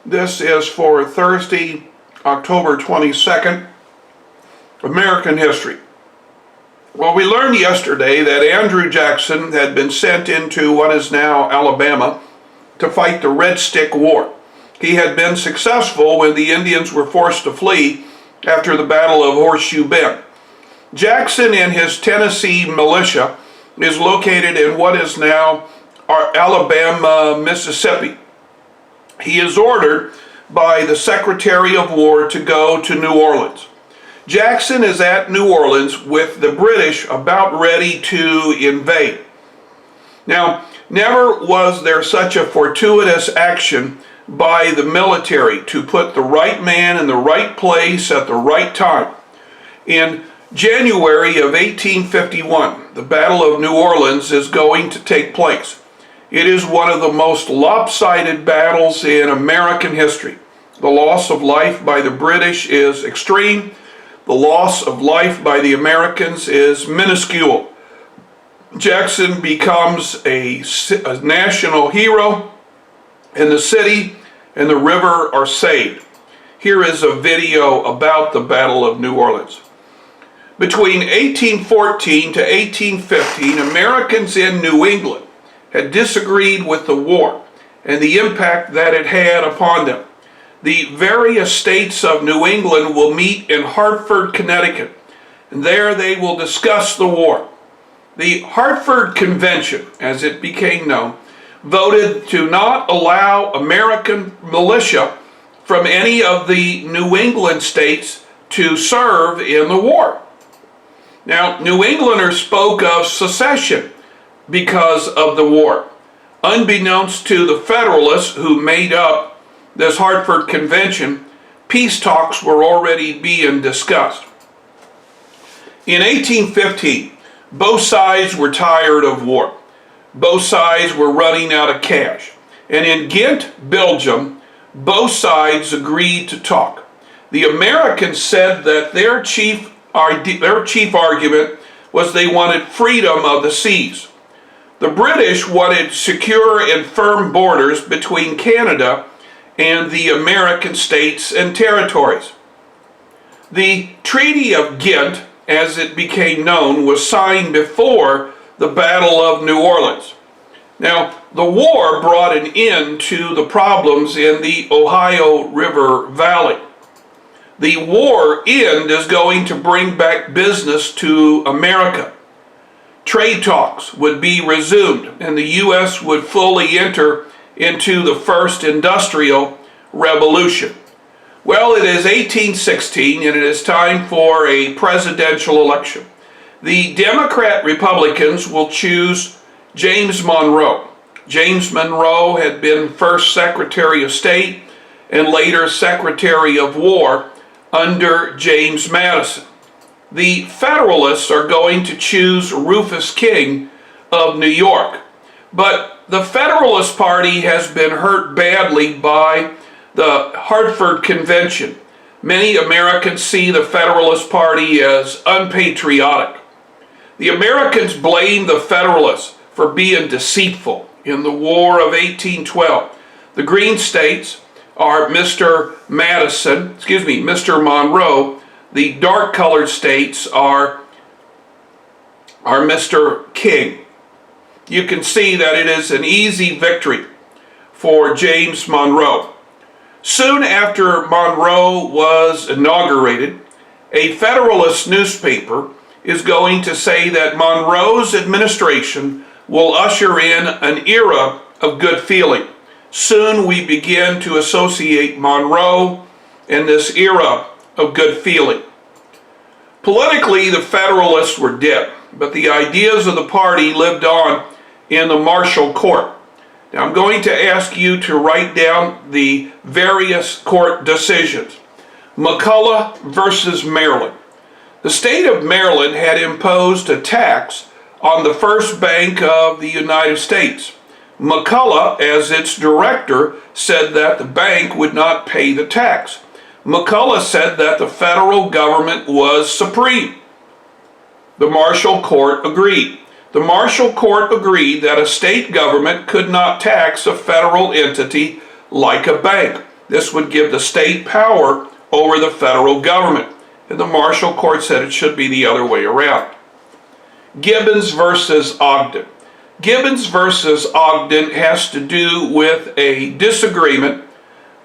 This is for Thursday, October 22nd, American history. Well, we learned yesterday that Andrew Jackson had been sent into what is now Alabama to fight the Red Stick War. He had been successful when the Indians were forced to flee after the Battle of Horseshoe Bend. Jackson and his Tennessee militia is located in what is now Alabama, Mississippi. He is ordered by the Secretary of War to go to New Orleans. Jackson is at New Orleans with the British about ready to invade. Now, never was there such a fortuitous action by the military to put the right man in the right place at the right time. In January of 1851, the Battle of New Orleans is going to take place. It is one of the most lopsided battles in American history. The loss of life by the British is extreme. The loss of life by the Americans is minuscule. Jackson becomes a national hero, and the city and the river are saved. Here is a video about the Battle of New Orleans. Between 1814 to 1815, Americans in New England had disagreed with the war and the impact that it had upon them. The various states of New England will meet in Hartford, Connecticut, and there they will discuss the war. The Hartford Convention, as it became known, voted to not allow American militia from any of the New England states to serve in the war. Now, New Englanders spoke of secession because of the war. Unbeknownst to the Federalists who made up this Hartford Convention, peace talks were already being discussed. In 1815, both sides were tired of war. Both sides were running out of cash. And in Ghent, Belgium, both sides agreed to talk. The Americans said that their chief argument was they wanted freedom of the seas. The British wanted secure and firm borders between Canada and the American states and territories. The Treaty of Ghent, as it became known, was signed before the Battle of New Orleans. Now, the war brought an end to the problems in the Ohio River Valley. The war end is going to bring back business to America. Trade talks would be resumed, and the U.S. would fully enter into the first industrial revolution. Well, it is 1816, and it is time for a presidential election. The Democrat-Republicans will choose James Monroe. James Monroe had been first Secretary of State and later Secretary of War under James Madison. The Federalists are going to choose Rufus King of New York. But the Federalist Party has been hurt badly by the Hartford Convention. Many Americans see the Federalist Party as unpatriotic. The Americans blame the Federalists for being deceitful in the War of 1812. The Green States are Mr. Monroe. The dark-colored states are Mr. King. You can see that it is an easy victory for James Monroe. Soon after Monroe was inaugurated, a Federalist newspaper is going to say that Monroe's administration will usher in an era of good feeling. Soon we begin to associate Monroe and this era of good feeling. Politically, the Federalists were dead, but the ideas of the party lived on in the Marshall Court. Now, I'm going to ask you to write down the various court decisions. McCulloch versus Maryland. The state of Maryland had imposed a tax on the first bank of the United States. McCulloch, as its director, said that the bank would not pay the tax. McCulloch said that the federal government was supreme. The Marshall Court agreed. The Marshall Court agreed that a state government could not tax a federal entity like a bank. This would give the state power over the federal government. And the Marshall Court said it should be the other way around. Gibbons versus Ogden. Gibbons versus Ogden has to do with a disagreement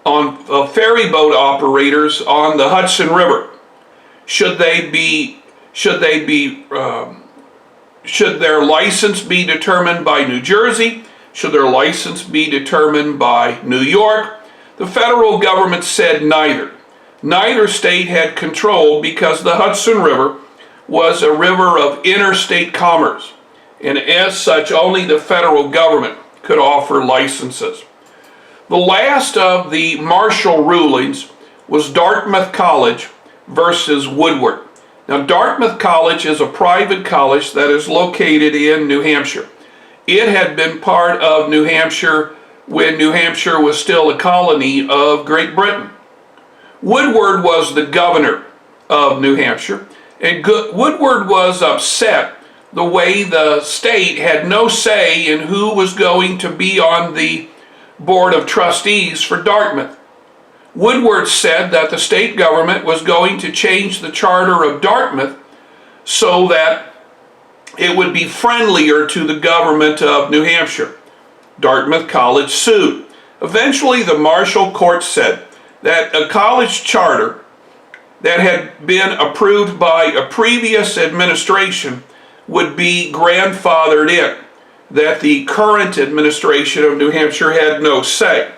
on ferry boat operators on the Hudson River. Should their license be determined by New Jersey? Should their license be determined by New York? The federal government said neither. Neither state had control because the Hudson River was a river of interstate commerce, and as such, only the federal government could offer licenses. The last of the Marshall rulings was Dartmouth College versus Woodward. Now, Dartmouth College is a private college that is located in New Hampshire. It had been part of New Hampshire when New Hampshire was still a colony of Great Britain. Woodward was the governor of New Hampshire, and Woodward was upset the way the state had no say in who was going to be on the board of trustees for Dartmouth. Woodward said that the state government was going to change the charter of Dartmouth so that it would be friendlier to the government of New Hampshire. Dartmouth College sued. Eventually, the Marshall Court said that a college charter that had been approved by a previous administration would be grandfathered in, that the current administration of New Hampshire had no say.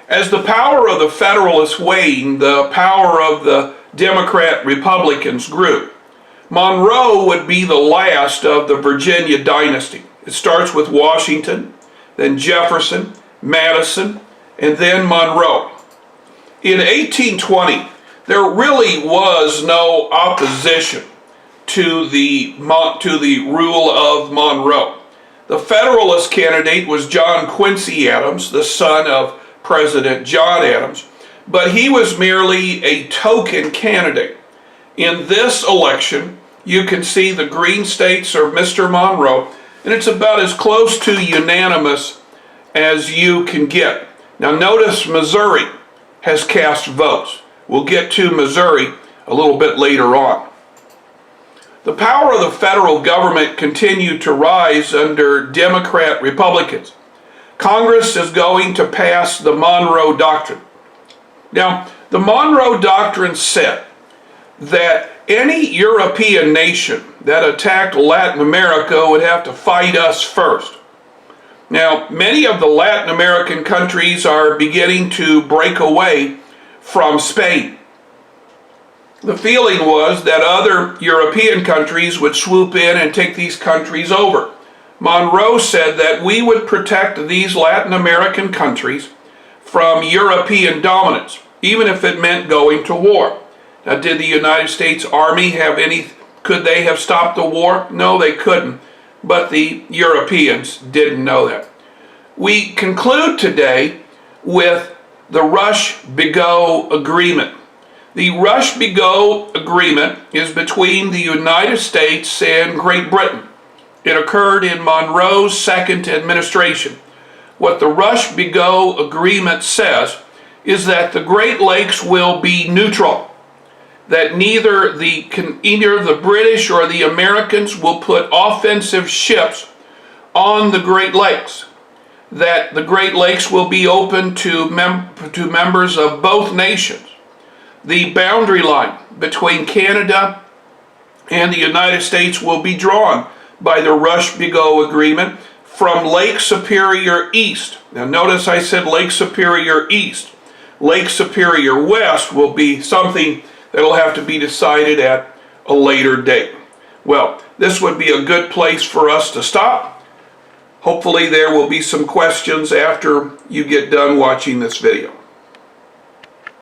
As the power of the Federalists waned, the power of the Democrat-Republicans grew. Monroe would be the last of the Virginia dynasty. It starts with Washington, then Jefferson, Madison, and then Monroe. In 1820, there really was no opposition to the rule of Monroe. The Federalist candidate was John Quincy Adams, the son of President John Adams, but he was merely a token candidate. In this election, you can see the green states are Mr. Monroe, and it's about as close to unanimous as you can get. Now notice Missouri has cast votes. We'll get to Missouri a little bit later on. The power of the federal government continued to rise under Democrat Republicans. Congress is going to pass the Monroe Doctrine. Now, the Monroe Doctrine said that any European nation that attacked Latin America would have to fight us first. Now, many of the Latin American countries are beginning to break away from Spain. The feeling was that other European countries would swoop in and take these countries over. Monroe said that we would protect these Latin American countries from European dominance, even if it meant going to war. Now, did the United States Army could they have stopped the war? No, they couldn't, but the Europeans didn't know that. We conclude today with the Rush-Begot Agreement. The Rush-Begot Agreement is between the United States and Great Britain. It occurred in Monroe's second administration. What the Rush-Begot Agreement says is that the Great Lakes will be neutral, that neither the British or the Americans will put offensive ships on the Great Lakes, that the Great Lakes will be open to members of both nations. The boundary line between Canada and the United States will be drawn by the Rush-Begot Agreement from Lake Superior East. Now notice I said Lake Superior East. Lake Superior West will be something that will have to be decided at a later date. Well, this would be a good place for us to stop. Hopefully there will be some questions after you get done watching this video.